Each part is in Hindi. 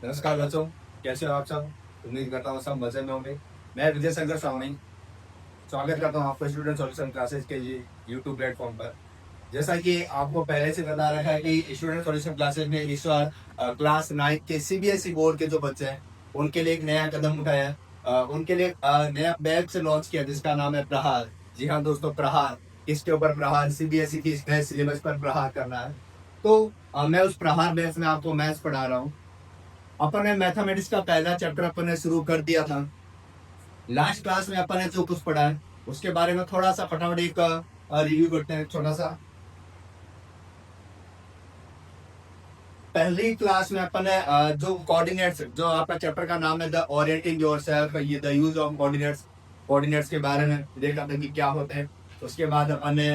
नमस्कार बच्चों, कैसे हो आप सब? उम्मीद करता हूँ सब मजे में होंगे। मैं विजय शंकर स्वामी स्वागत करता हूँ आपका स्टूडेंट सॉल्यूशन क्लासेस के यूट्यूब प्लेटफॉर्म पर। जैसा कि आपको पहले से बता रखा है कि स्टूडेंट सॉल्यूशन क्लासेस में इस बार क्लास 9 के सीबीएसई बोर्ड के जो बच्चे हैं उनके लिए एक नया कदम उठाया है। उनके लिए नया बैच लॉन्च किया जिसका नाम है प्रहार। जी हाँ दोस्तों, प्रहार। किसके ऊपर प्रहार? सीबीएसई की नए सिलेबस पर प्रहार करना है। तो मैं उस प्रहार बैच में आपको मैथ्स पढ़ा रहा हूँ। अपन ने मैथमेटिक्स का पहला चैप्टर अपन ने शुरू कर दिया था। लास्ट क्लास में अपन ने जो कुछ पढ़ा है उसके बारे में थोड़ा सा फटाफट एक रिव्यू करते हैं छोटा सा। पहली क्लास में अपन ने जो कोऑर्डिनेट्स, जो आपका चैप्टर का नाम है द ओरिएंटिंग योरसेल्फ, ये the use of coordinates, coordinates के बारे में देखा था कि क्या होते हैं। उसके बाद अपन ने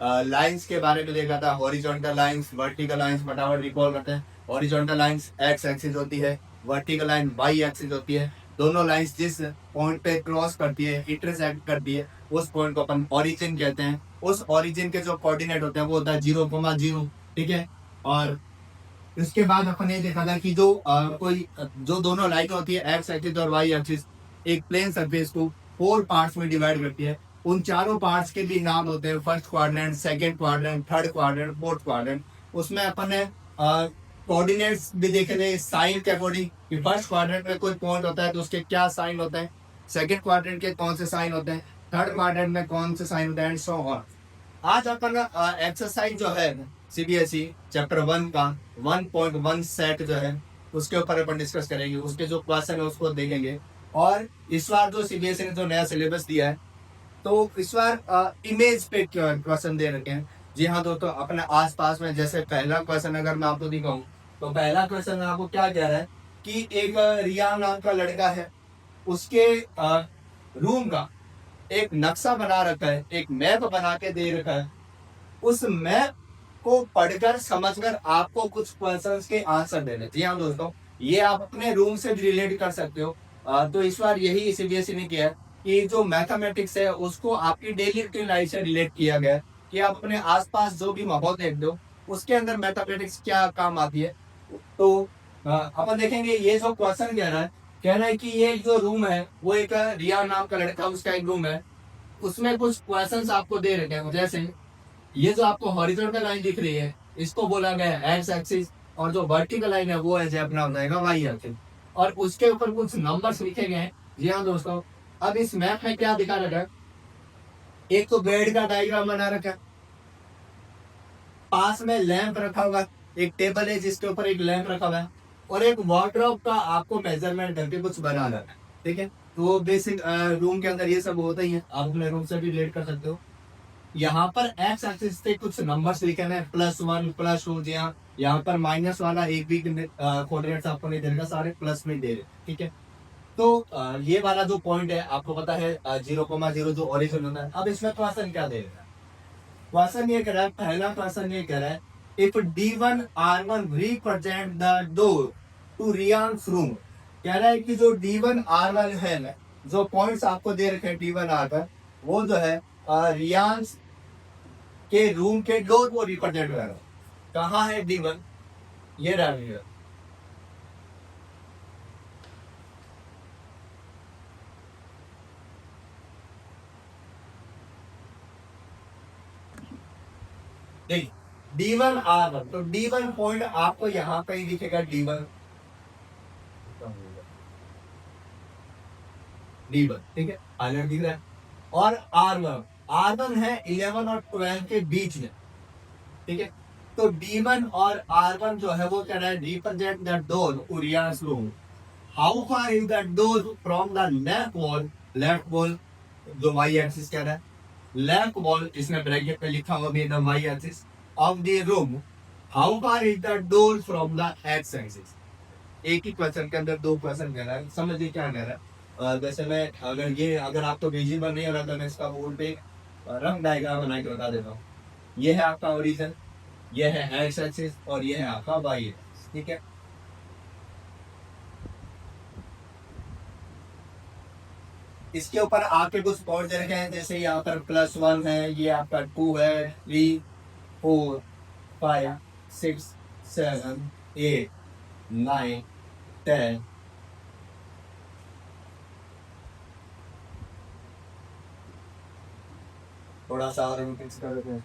लाइंस के बारे में देखा था, हॉरिजॉन्टल लाइंस, वर्टिकल लाइंस। फटाफट रिकॉल करते हैं। हॉरिजॉन्टल लाइंस एक्स एक्सिस होती है, वर्टिकल लाइन वाई एक्सिस होती है। दोनों लाइंस जिस पॉइंट पे क्रॉस करती है, इंटरसेक्ट करती है, उस पॉइंट को अपन ओरिजिन कहते हैं। उस ओरिजिन के जो कोऑर्डिनेट होते हैं वो होता है 0,0। ठीक है। और इसके बाद अपन ये देखा था कि जो जो दोनों लाइन होती है एक्स एक्सिस और वाई एक्सिस, एक प्लेन सरफेस को 4 पार्ट्स में डिवाइड करती है। उन चारों पार्ट्स के भी नाम होते हैं first quadrant, second quadrant, third quadrant, fourth quadrant. उसमें अपन ने कोऑर्डिनेट्स भी देखे थे साइन के अकॉर्डिंग कि फर्स्ट क्वाड्रेंट में कोई पॉइंट होता है तो उसके क्या साइन होते हैं, सेकंड क्वाड्रेंट के कौन से साइन होते हैं, थर्ड क्वाड्रेंट में कौन से साइन होते हैं, एंड सो ऑन। आज अपन एक्सरसाइज जो है सीबीएसई चैप्टर 1 का 1.1 सेट जो है उसके ऊपर अपन डिस्कस करेंगे। उसके जो क्वेश्चन है उसको देखेंगे। और इस बार जो सीबीएसई ने जो नया सिलेबस दिया है तो इस बार इमेज पे क्वेश्चन दे रखे हैं। जी हाँ दोस्तों, अपने आसपास में जैसे पहला क्वेश्चन अगर मैं आपको दिखाऊं तो पहला क्वेश्चन आपको क्या कह रहा है कि एक रिया नाम का लड़का है, उसके रूम का एक नक्शा बना रखा है, एक मैप बना के दे रखा है। उस मैप को पढ़कर समझकर आपको कुछ क्वेश्चंस के आंसर देने। जी हाँ दोस्तों, ये आप अपने रूम से भी रिलेट कर सकते हो। तो इस बार यही सीबीएसई ने किया है कि जो मैथमेटिक्स है उसको आपकी डेली रूटीन लाइफ से रिलेट किया गया है कि आप अपने आसपास जो भी माहौल देखते हो उसके अंदर मैथमेटिक्स क्या काम आती है। तो अपन देखेंगे ये जो क्वेश्चन कह रहा है कि ये जो रूम है वो एक रिया नाम का लड़का, उसका एक रूम है। उसमें कुछ क्वेश्चंस आपको दे रखे हैं। जैसे ये जो आपको हॉरिजॉन्टल लाइन दिख रही है इसको बोला गया है एक्स एक्सिस, और जो वर्टिकल लाइन है वो है जो अपना हो जाएगा वाई एक्सिस। और उसके ऊपर कुछ नंबर्स लिखे गए हैं। जी हाँ दोस्तों, अब इस मैप में क्या दिखा रखा है, एक तो बेड का डायग्राम बना रखा है, पास में लैंप रखा हुआ है, एक टेबल है जिसके ऊपर एक लैंप रखा हुआ है, और एक वार्डरोब का आपको मेजरमेंट करके कुछ बनाना है। ठीक है। तो बेसिक रूम के अंदर ये सब होता ही है, आप अपने रूम से भी रिलेट कर सकते हो। यहाँ पर एक्स एक्सिस पे कुछ नंबर्स लिखे हैं, +1, +2। जी हाँ, यहाँ पर माइनस वाला एक भी कोऑर्डिनेट्स आपको नहीं दे रहा, सारे प्लस में दे रहे। ठीक है। तो ये वाला जो पॉइंट है आपको पता है 0,0 जो ओरिजिन होता है। अब इसमें क्वेश्चन क्या दे रहा है? क्वेश्चन ये कह रहा है, पहला क्वेश्चन ये कह रहा है if D1 R1 represent the door to Riya's room. कह रहा है कि जो D1 R1 है ना, जो पॉइंट्स आपको दे रखे हैं D1 R1, वो जो है रियांस के रूम के डोर को रिप्रेजेंट कर रहा है। कहाँ है D1? ये रहा है। देखिए D1 R1, तो D1 पॉइंट आपको यहाँ पे ही दिखेगा। D1 D1 ठीक है, आइलैंड दिख रहा है। और R1, R1 है 11 और 12 के बीच में। ठीक है। तो D1 और R1 जो है वो कह रहा है represent the door Uriah's room. How far is the door from the left wall? Left wall जो वाई एक्सिस कह रहा है, लेफ्ट वॉल इसमें ब्रैकेट में लिखा हुआ भी the Y axis of the room. How far is the door from the X axis? एक ही क्वेश्चन के अंदर दो क्वेश्चन कह रहा है, समझिए क्या कह रहा है। वैसे मैं अगर आपको विजिबल नहीं हो रहा तो मैं इसका बोर्ड पे रंग डायग्राम बना के बता देता हूँ। ये है आपका ओरिजिन, ये है एक्स एक्सिस, और ये है आपका वाई एक्सिस। ठीक है। इसके ऊपर आपके कुछ पॉइंट दे रखे हैं, जैसे यहाँ पर +1 है, ये आपका 2 है, 3, 4, 5, 6, 7, 8, 9, 10 थोड़ा सा और फिक्स कर देते हैं।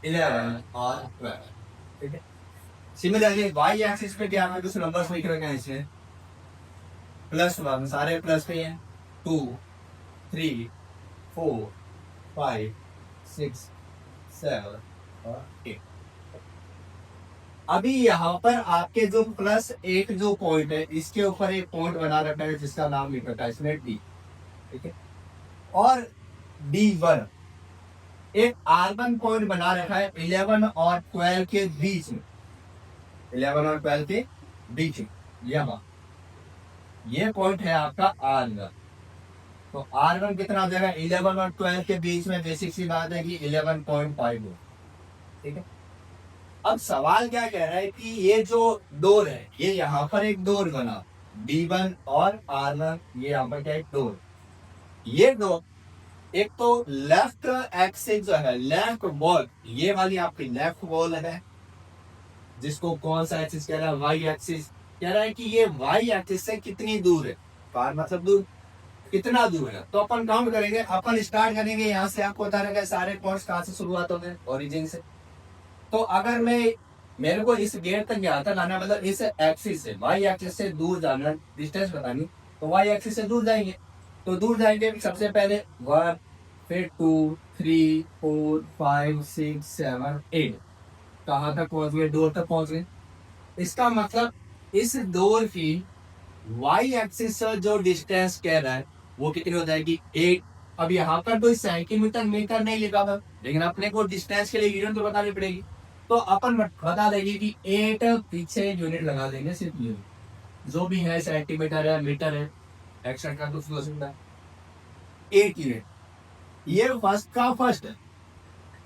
इलेवन और 12, ठीक है। सिमिलरली वाई एक्सिस पे क्या हमें कुछ नंबर्स लिख रखे हैं इसमें, +1 सारे प्लस पे हैं, 2 3 4 5 6 7 और 8। अभी यहाँ पर आपके जो +8 जो पॉइंट है इसके ऊपर एक पॉइंट बना रखा है जिसका नाम लिख रखा है इसमें डी, ठीक है। और D1 एक R1 पॉइंट बना रखा है 11 और 12 के बीच में, 11 और 12 के बीच में यहाँ ये पॉइंट है आपका R1। तो R1 कितना हो जाएगा, 11 और 12 के बीच में बेसिक सी बात है कि 11.5 हो, ठीक है। अब सवाल क्या कह रहा है कि ये जो डोर है ये यहाँ पर एक डोर बना D1 और R1, ये यहाँ पर क्या एक डोर, ये डोर एक तो लेफ्ट एक्सिस जो है लेफ्ट वॉल, ये वाली आपकी लेफ्ट वॉल है जिसको कौन सा एक्सिस कह रहा है, वाई एक्सिस कह रहा है कि ये वाई एक्सिस से कितनी दूर है, पार मतलब दूर कितना दूर है। तो अपन काउंट करेंगे, अपन स्टार्ट करेंगे यहाँ से, आपको बता रहा है सारे पॉइंट्स कहाँ से शुरुआत होते हैं, ओरिजिन से। तो अगर मेरे को इस गेट तक यहाँ तक आना मतलब इस एक्सिस से वाई एक्सिस से दूर जाना, डिस्टेंस बतानी, तो वाई एक्सिस से दूर जाएंगे। तो दूर जाएंगे सबसे पहले 1 फिर 2 3 4 5 6 7 8, कहाँ तक पहुंच गए, डोर तक पहुंच गए। इसका मतलब इस डोर की वाई एक्सिस से जो डिस्टेंस कह रहा है वो कितनी हो जाएगी 8। अब यहाँ पर कोई सेंटीमीटर मीटर नहीं लिखा हुआ, लेकिन अपने को डिस्टेंस के लिए यूनिट तो बतानी पड़ेगी। तो अपन बता देंगे कि 8 पीछे यूनिट लगा देंगे, सिर्फ यूनिट जो भी है सेंटीमीटर है मीटर है एक्सेट्रा कुछ हो सकता है, 8 यूनिट। ये फर्स्ट का फर्स्ट है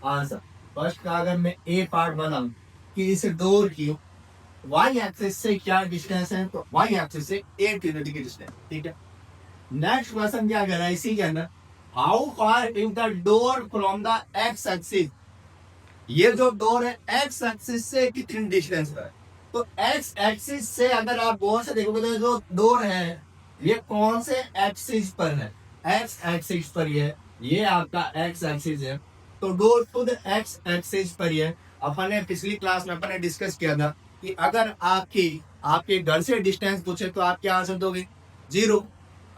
आंसर। फर्स्ट का अगर मैं ए पार्ट बनाऊं कि इस डोर की वाई एक्सिस से क्या डिस्टेंस है, तो वाई एक्सिस से 8 यूनिट की डिस्टेंस, ठीक है। नेक्स्ट क्वेश्चन क्या कर रहा है इसी के अंदर, how far is the door from the X axis, ये जो डोर है एक्स एक्सिस से कितनी डिस्टेंस पर है। तो एक्स एक्सिस से अगर आप गौर से देखोगे तो जो डोर है ये कौन से एक्सिस पर है, एक्स एक्सिस पर ये आपका एक्स एक्सिस है। तो डोर खुद एक्स एक्सिस पर ही है। अपन ने पिछली क्लास में अपन ने डिस्कस किया था कि अगर आपके घर से डिस्टेंस पूछे तो आप क्या आंसर दोगे, 0।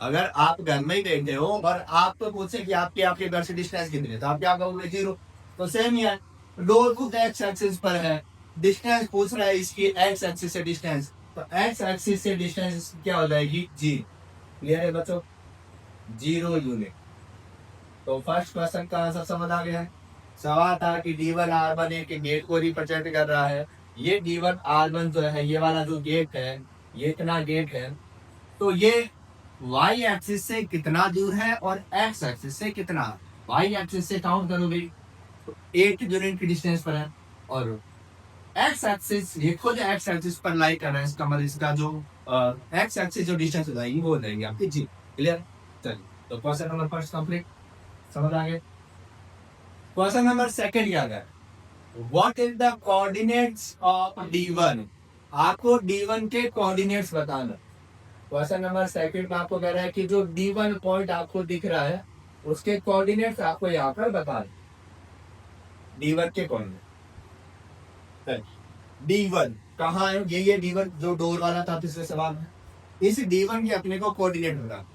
अगर आप घर में ही बैठे हो और आपको पूछे कि आपके घर से डिस्टेंस कितनी है तो आप क्या कहोगे, 0। तो सेम ही है, डोर खुद एक्स एक्सिस पर है, डिस्टेंस पूछ रहा है इसकी एक्स एक्सिस से डिस्टेंस, तो एक्स एक्सिस से डिस्टेंस क्या हो जाएगी, जी। क्लियर है बच्चों, 0 यूनिट। तो फर्स्ट क्वेश्चन का आंसर समझ आ गया है। सवाल था कि D1 R1 एक गेट को रिप्रेजेंट कर रहा है, ये D1 R1 जो है ये वाला जो गेट है ये इतना गेट है, तो ये वाई एक्सिस से कितना दूर है और एक्स एक्सिस से कितना, वाई एक्सिस से काउंट करोगे तो 8 यूनिट की डिस्टेंस पर है, और एक्स एक्सिस ये खुद एक्स एक्सिस पर लाई कर रहा है, इसका मतलब इसका जो एक्स एक्सिस जो डिस्टेंस हो जाएगी वो हो जाएगी आपकी, जी। क्लियर, चलिए तो क्वेश्चन नंबर फर्स्ट कंप्लीट, समझ आ गए। क्वेश्चन नंबर सेकंड क्या है, what is the coordinates of D1, आपको D1 के कोऑर्डिनेट्स बताना। क्वेश्चन नंबर सेकंड में आपको कह रहा है कि जो D1 पॉइंट आपको दिख रहा है उसके कोऑर्डिनेट्स आपको यहाँ पर बता D1 के कोऑर्डिनेट। D1 कहाँ है, ये D1 जो डोर वाला था पिछले सवाल में, इस D1 के अपने को कोऑर्डिनेट बता।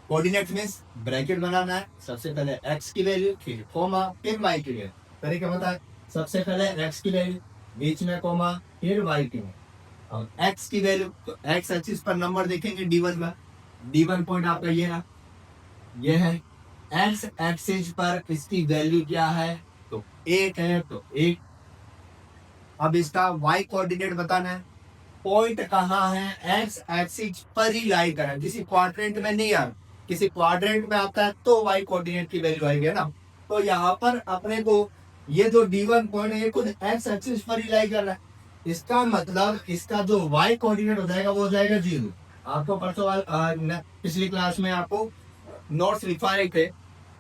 कोऑर्डिनेट मींस ब्रैकेट बनाना है, सबसे पहले x की वैल्यू फिर कोमा फिर y की वैल्यू। तरीका बता है, सबसे पहले x की वैल्यू बीच में कोमा फिर y की वैल्यू, और x की वैल्यू तो x एक्सिस पर नंबर देखेंगे D1 में, D1 पॉइंट आपका ये रहा, ये है x एक्सिस पर इसकी वैल्यू क्या है, तो 8 है, तो 8। अब इसका y कोऑर्डिनेट बताना है, पॉइंट कहाँ है, x एक्सिस पर ही लाई कर है, किसी क्वाड्रेंट में नहीं आ, किसी क्वाड्रेंट में आता है तो y कोऑर्डिनेट की वैल्यू आएगी ना। तो यहाँ पर अपने को ये जो D1 पॉइंट है ये खुद x एक्सिस पर ही लाई कर रहा है, इसका मतलब इसका जो y कोऑर्डिनेट हो जाएगा वो हो जाएगा 0। आपको पिछली क्लास में आपको नोट्स लिखवा रहे थे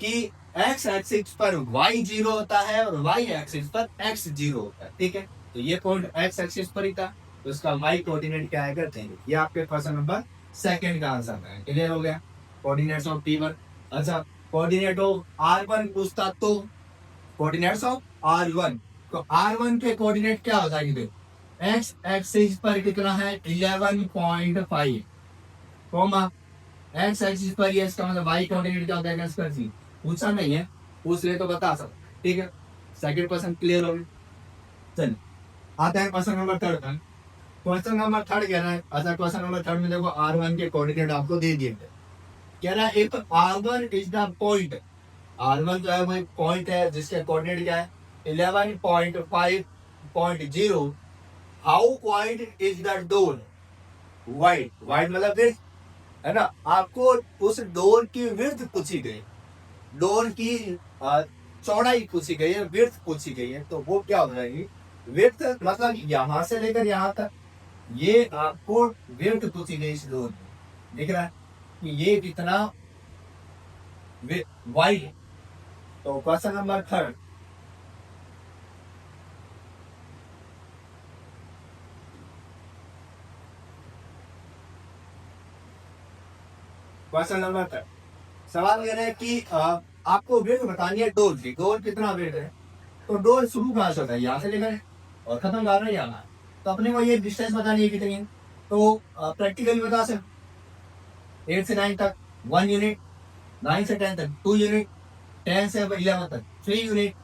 कि x एक्सिस पर y 0 होता है और y एक्सिस पर x 0 होता है, ठीक है। तो ये पॉइंट x एक्सिस पर ही था, तो इसका y कोऑर्डिनेट क्या आएगा 10। ये आपके क्वेश्चन नंबर सेकंड का आंसर है। क्लियर हो गया कोऑर्डिनेट्स ऑफ T1। अच्छा, कोऑर्डिनेट ऑफ R1 पूछता तो कोऑर्डिनेट्स ऑफ R1, तो R1 के कोऑर्डिनेट क्या हो जाएंगे? x एक्सिस पर कितना है 11.5 कॉमा x एक्सिस पर ये इसका मतलब y कोऑर्डिनेट क्या होता है इसका जी पूछा नहीं है, पूछ ले तो बता सकते, ठीक है। सेकंड क्वेश्चन क्लियर हो गया। चलिए आता है क्वेश्चन नंबर थर्ड का। क्वेश्चन नंबर थर्ड कह रहा है, अच्छा क्वेश्चन नंबर थर्ड में देखो R1 के कोऑर्डिनेट आपको दे दिए थे। कह रहा है if R1 is the point, R1 जो है वो पॉइंट है जिसके कोऑर्डिनेट क्या है 11.5.0, how wide is the door? Wide, wide मतलब विड्थ है ना। आपको उस डोर की विड्थ पूछी गई, डोर की चौड़ाई पूछी गई है, विड्थ पूछी गई है, तो वो क्या हो जाएगी? विड्थ मतलब यहां से लेकर यहां तक, ये आपको विड्थ पूछी गई इस डोर की। दिख रहा है कि ये कितना वाइड है। तो question number third, question number third सवाल ये है कि आपको वेट बतानी है डोर की, डोर कितना वेट है। तो डोर शुरू कहाँ से होता है? यहाँ से लेकर है और खत्म कहाँ है? यहाँ। तो अपने को ये डिस्टेंस बतानी है कितनी है, तो प्रैक्टिकली बता सकते 8 से 9 तक 1 यूनिट, 9 से 10 तक 2 यूनिट, 10 से 11 तक 3 यूनिट,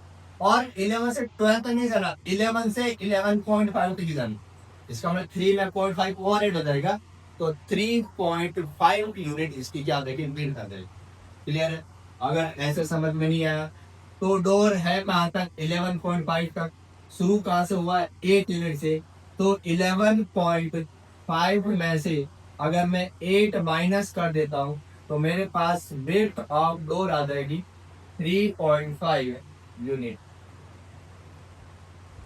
और 11 से 12 तक नहीं जाना, 11 से 11.5 तक ही जाना। इसका मतलब 3 में 0.5 और ऐड हो जाएगा, तो 3.5 यूनिट इसकी क्या देगी वेट आ जाएगी। क्लियर है? अगर ऐसे समझ में नहीं आया तो डोर है कहाँ तक 11.5 तक, शुरू कहाँ से हुआ है 8 यूनिट से, तो 11.5 में से अगर मैं 8 माइनस कर देता हूँ तो मेरे पास वेट ऑफ डोर आ जाएगी 3.5 यूनिट,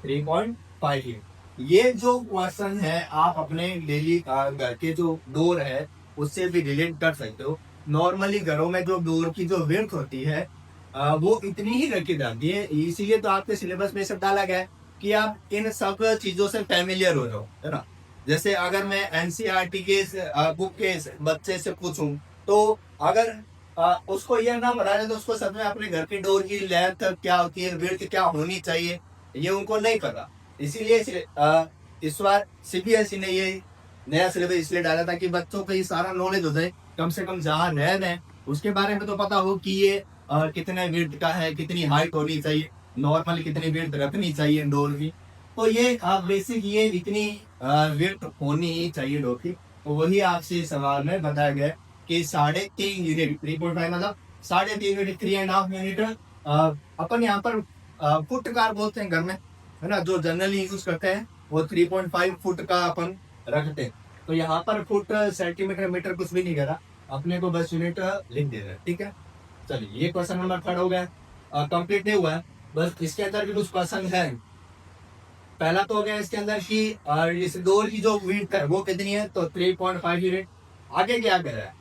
3.5 यूनिट। ये जो क्वेश्चन है आप अपने डेली घर के जो डोर है उससे भी रिलेट कर सकते हो। नॉर्मली घरों में जो डोर की जो विड्थ होती है वो इतनी ही रखी जाती है, इसीलिए तो आपके सिलेबस में सब डाला गया है कि आप इन सब चीजों से फैमिलियर हो जाओ, है ना। जैसे अगर मैं एनसीईआरटी के बुक के बच्चे से पूछूं तो अगर उसको यह ना बता तो उसको सब में अपने घर की डोर की लेंथ क्या होती है, विड्थ क्या होनी चाहिए, ये उनको नहीं पता। इसीलिए इस बार सीबीएसई ने ये नया सिलेबस इसलिए डाला था कि बच्चों को ये सारा नॉलेज हो जाए, कम से कम जहाँ रह रहे हैं उसके बारे में तो पता हो कि ये कितने विड्थ का है, कितनी हाइट होनी चाहिए, नॉर्मल कितनी विड्थ रखनी चाहिए डोर की। तो ये बेसिक ये इतनी विड्थ होनी ही चाहिए डोर की। तो वही आपसे सवाल में बताया गया कि 3.5 यूनिट, 3.5 मतलब 3.5 यूनिट, 3.5 यूनिट अपन यहाँ पर फुट कार बोलते हैं घर में, है ना, जो जनरली यूज करते हैं वो 3.5 फुट का अपन रखते हैं। तो यहाँ पर फुट सेंटीमीटर मीटर कुछ भी नहीं करा, अपने को बस यूनिट लिख दे रहे हैं, ठीक है। चलिए ये क्वेश्चन नंबर थर्ड हो गया, कंप्लीट नहीं हुआ है, बस इसके अंदर भी कुछ क्वेश्चन है। पहला तो हो गया इसके अंदर कि इस डोर की जो विड्थ है वो कितनी है, तो 3.5 यूनिट। आगे क्या कर रहा है,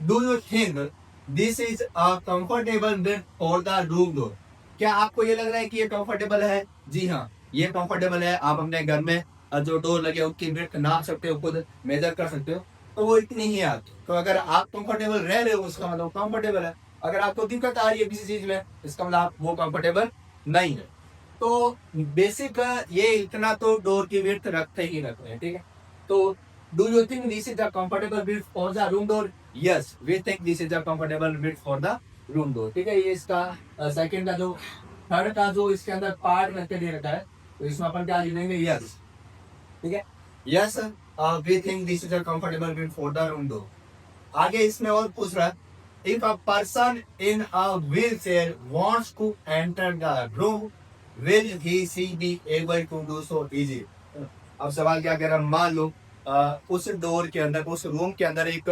do you think this is a comfortable width for the room door? क्या आपको ये लग रहा है कि ये कंफर्टेबल है? जी हाँ, ये कंफर्टेबल है। आप अपने घर में जो डोर लगे उनकी विड्थ नाप सकते हो, खुद मेजर कर सकते हो, तो वो इतनी ही है आपकी। तो अगर आप कंफर्टेबल रह रहे हो उसका मतलब कंफर्टेबल है। अगर आपको दिक्कत आ रही है किसी चीज में इसका मतलब आप वो कंफर्टेबल नहीं है। तो बेसिक ये इतना तो डोर की विड्थ रखते ही रखते हैं, ठीक है। तो do you think this is the comfortable width for the room door? Yes, we think this is the comfortable width for the room door, ठीक है। ये इसका सेकंड का जो थर्ड का जो इसके अंदर पार्ट करके दे रखा है, तो इसमें अपन क्या लिखेंगे? यस, ठीक है। Yes, we think this is a comfortable width for the room door. आगे इसमें और पूछ रहा है, if a person in a wheel chair wants to enter the room will he see be able to do so easy? अब सवाल क्या कह रहा है, मान लो उस डोर के अंदर, उस रूम के अंदर एक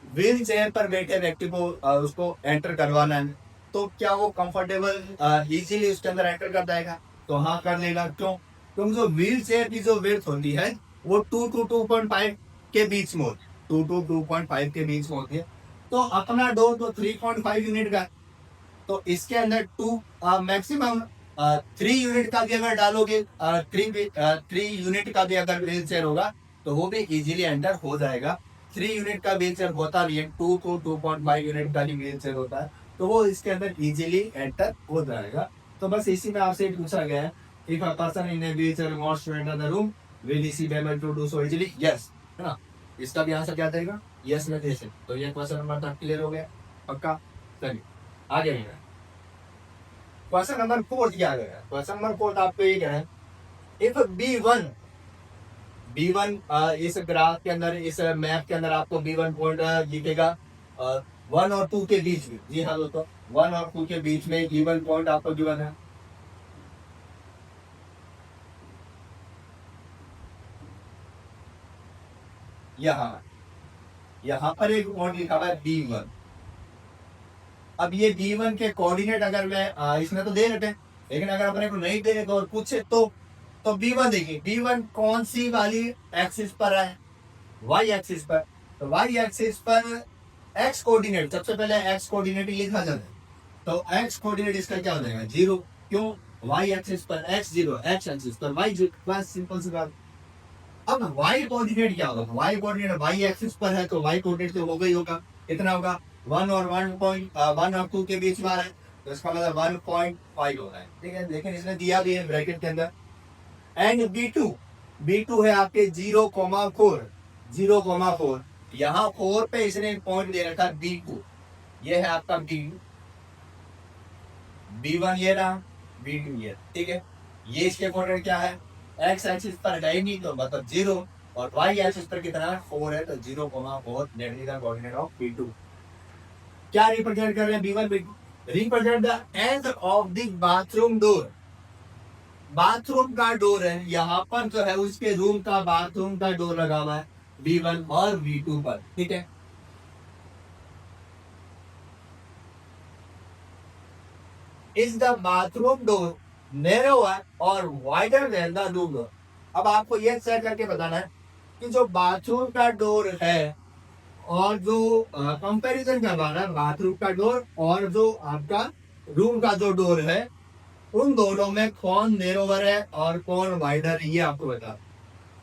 व्हील चेयर पर बैठे व्यक्ति को उसको एंटर करवाना है, तो क्या वो कंफर्टेबल इजीली उसके अंदर एंटर कर जाएगा? तो हाँ कर लेगा। क्यों? तो जो व्हील चेयर की जो विड्थ होती है वो 2 to 2.5 के बीच में होती है, 2 to 2.5 के बीच में होती है। तो अपना डोर तो 3.5 यूनिट का है, तो इसके अंदर मैक्सिमम 3 यूनिट का भी अगर डालोगे, 3 यूनिट का भी अगर व्हील चेयर होगा तो वो भी इजीली एंटर हो जाएगा। 3 यूनिट का व्हील चेयर होता नहीं है, 2 to 2.5 यूनिट का ही व्हील चेयर होता है, तो वो इसके अंदर इजीली एंटर हो जाएगा। तो बस इसी में आपसे पूछा गया है, if a person in a wheelchair wants to enter the room will he be able to do so easily, yes, है ना। इसका भी आंसर क्या देगा, यस में दे सकते। तो ये क्वेश्चन नंबर तक क्लियर हो गया, पक्का। चलिए आगे बढ़े। क्वेश्चन नंबर 4 दिया गया है। क्वेश्चन नंबर 4 आपको ये कह रहा है, इफ बी वन इस ग्राफ के अंदर, इस मैप के अंदर आपको बी1 पॉइंट दिखेगा 1 और 2 के बीच में। जी हाँ दोस्तों, 1 और 2 के बीच में बी1 पॉइंट आपको गिवन है। यहाँ पर एक पॉइंट लिखा हुआ है बी1। अब ये बी1 के कोऑर्डिनेट अगर मैं इसमें तो दे रखे हैं, लेकिन अगर अपने को नहीं दे रखे और पूछे तो बी1 देखिए, बी1 कौन सी वाली एक्सिस पर है, वाई एक्सिस पर। तो वाई एक्सिस पर एक्स कोऑर्डिनेट, सबसे पहले एक्स कोऑर्डिनेट ही लिखा जाता है। तो एक्स कोऑर्डिनेट इसका क्या हो जाएगा, 0। क्यों, वाई एक्सिस पर एक्स 0, एक्स एक्सिस पर वाई 0, बस सिंपल सी बात। अब वाई कोऑर्डिनेट क्या होगा, वाई कोऑर्डिनेट वाई एक्सिस पर है तो वाई कोऑर्डिनेट तो होगा ही होगा, कितना होगा, 1 और 1 और 2 के बीच में आ रहा है, तो इसका मतलब 1.5 होगा, ठीक है। लेकिन इसने दिया भी है ब्रैकेट के अंदर। एंड बी टू है आपके 0,4, 0,4। यहाँ 4 पे इसने पॉइंट दे रखा बी2, ये है आपका बी1 ये रहा, बी2 ये, ठीक है। ये इसके कोऑर्डिनेट क्या है, एक्स एक्सिस पर है नहीं तो मतलब 0, और वाई एक्सिस पर कितना है, 4 है, तो 0,4 that is the coordinate of B two. क्या रिप्रेजेंट कर रहे हैं B one B two, represent the end of the bathroom door. Bathroom का डोर है यहाँ पर जो है, उसके रूम का बाथरूम का डोर लगा हुआ है बी1 और बी2 पर, ठीक है। Is the bathroom door narrower और wider than the room door. अब आपको यह सेट करके बताना है कि जो बाथरूम का डोर है और जो कंपैरिजन करवाना है बाथरूम का डोर और जो आपका रूम का जो डोर है, उन दोनों में कौन नैरोवर है और कौन वाइडर है, ये आपको बता।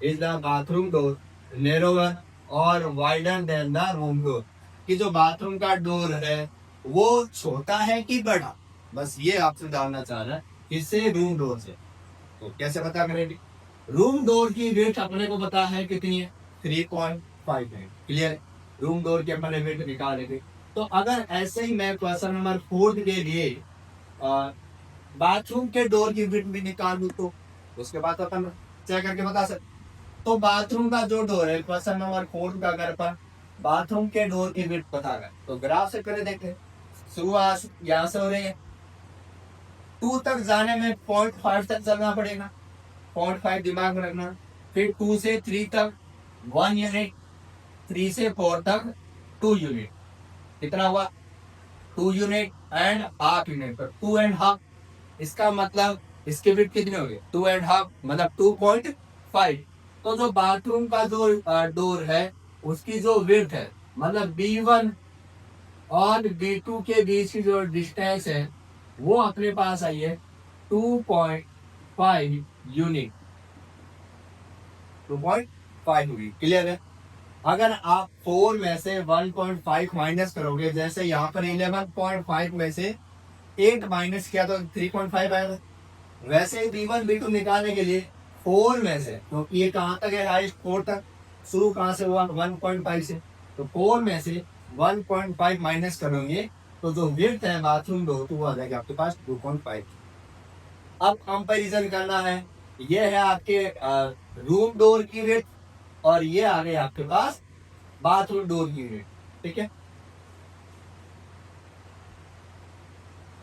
Is the bathroom door narrower और wider than the room door, कि जो बाथरूम का डोर है वो छोटा है कि बड़ा, बस ये आपसे जानना चाह रहा है, किससे, रूम डोर से। तो कैसे पता करेंगे, रूम डोर की वेट अपने को पता है कितनी है, 3.5 है, क्लियर। रूम डोर की अपने वेट निकालेंगे। तो अगर ऐसे ही मैं क्वेश्चन नंबर 4 के लिए बाथरूम के डोर की वेट भी निकाल दूं तो उसके बाद अपन चेक करके बता सकते। तो बाथरूम का जो डोर है, क्वेश्चन नंबर 4 का अगर अपन बाथरूम के डोर की वेट पता है तो ग्राफ से करे देखें। शुरुआत यहाँ से हो रही है, 2 तक जाने में 0.5 तक चलना पड़ेगा, 0.5 दिमाग में रखना। फिर 2 से 3 तक 1 यूनिट, 3 से 4 तक 2 यूनिट, कितना हुआ, 2 यूनिट एंड हाफ यूनिट पर 2 एंड हाफ। इसका मतलब इसके विड्थ कितने हो गए, 2 एंड हाफ, मतलब 2.5। तो जो बाथरूम का जो डोर है उसकी जो विड्थ है, मतलब बी1 और बी2 के बीच की जो डिस्टेंस है वो अपने पास आई है 2.5 यूनिट, 2.5 यूनिट, क्लियर है। अगर आप 4 में से 1.5 माइनस करोगे, जैसे यहाँ पर 11.5 में से 8 माइनस किया तो 3.5 आएगा। वैसे ही बी1 बी2 निकालने के लिए 4 में से, तो ये कहाँ तक है, हाइस्ट 4 तक, शुरू कहाँ से हुआ, 1.5 से, तो 4 में से 1.5 माइनस करोगे तो जो विड्थ है बाथरूम डोर वो आ जाएगा आपके पास 2.5। अब कंपैरिजन करना है, ये है आपके रूम डोर की विड्थ और ये आ गए आपके पास बाथरूम डोर की विड्थ, ठीक है,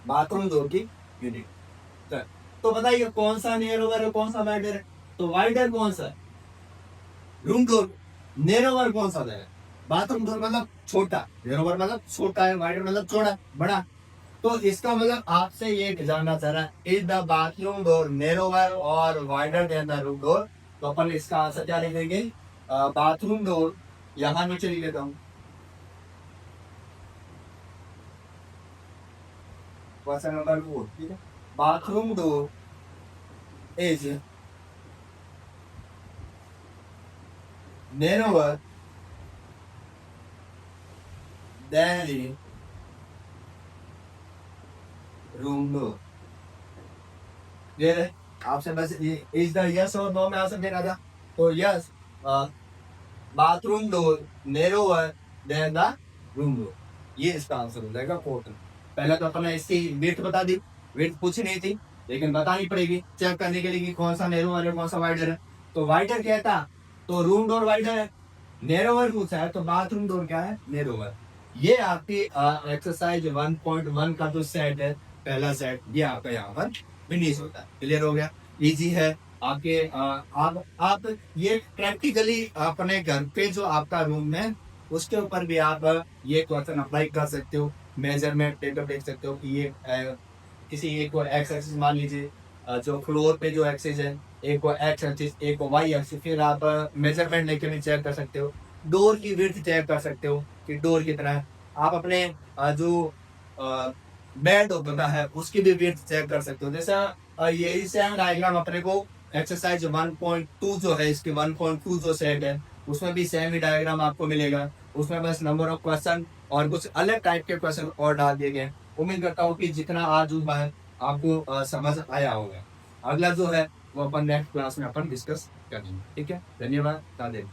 बाथरूम डोर की यूनिट। तो बताइए कौन सा नैरोवर है कौन सा वाइडर है, तो वाइडर कौन सा है, रूम डोर। नैरोवर कौन सा है, बाथरूम डोर मतलब छोटा, नैरोवर मतलब छोटा है, वाइडर मतलब चौड़ा बड़ा। तो इसका मतलब आपसे ये जानना चाह रहा है is the bathroom door narrower और wider than the room door. तो अपन इसका आंसर क्या लिखेंगे, बाथरूम डोर यहाँ नीचे लिख देता हूँ, क्वेश्चन नंबर 4, ठीक है। Bathroom door is narrower than the room door. Clear है? आपसे बस इज द यस और नो में आंसर देना था। तो yes, bathroom door narrower than the room door, ये इसका आंसर हो जाएगा 4। पहले तो अपने इसकी विड्थ बता दी, विड्थ पूछी नहीं थी लेकिन बतानी पड़ेगी चेक करने के लिए कि कौन सा नैरोवर है कौन सा वाइडर है। तो वाइडर कहता तो रूम डोर वाइडर है, नैरोवर पूछा है तो बाथरूम डोर क्या है, नैरोवर। ये आपकी एक्सरसाइज 1.1 का जो सेट है, पहला सेट, ये आपका यहाँ पर फिनिश होता है। क्लियर हो गया, इजी है आपके। आप ये प्रैक्टिकली अपने घर पे जो आपका रूम है उसके ऊपर भी आप ये क्वेश्चन अप्लाई कर सकते हो। मेजरमेंट लेकर देख सकते हो कि ये किसी एक को एक्स एक्सिस मान लीजिए, जो फ्लोर पे जो एक्सिस है, एक को एक्स एक्सिस एक को वाई एक्सिस, फिर आप मेजरमेंट लेकर भी चेक कर सकते हो। डोर की विड्थ चेक कर सकते हो कि डोर कितना है। आप अपने जो बेड होता है उसकी भी विड्थ चेक कर सकते हो। जैसा यही सेम डायग्राम अपने को एक्सरसाइज 1.2 जो है, इसके 1.2 जो सेट है उसमें भी सेम ही डायग्राम आपको मिलेगा। उसमें बस नंबर ऑफ क्वेश्चन और कुछ अलग टाइप के क्वेश्चन और डाल दिए गए। उम्मीद करता हूँ कि जितना आज हुआ है आपको समझ आया होगा। अगला जो है वो अपन नेक्स्ट क्लास में अपन डिस्कस करेंगे। ठीक है, धन्यवाद, राधे।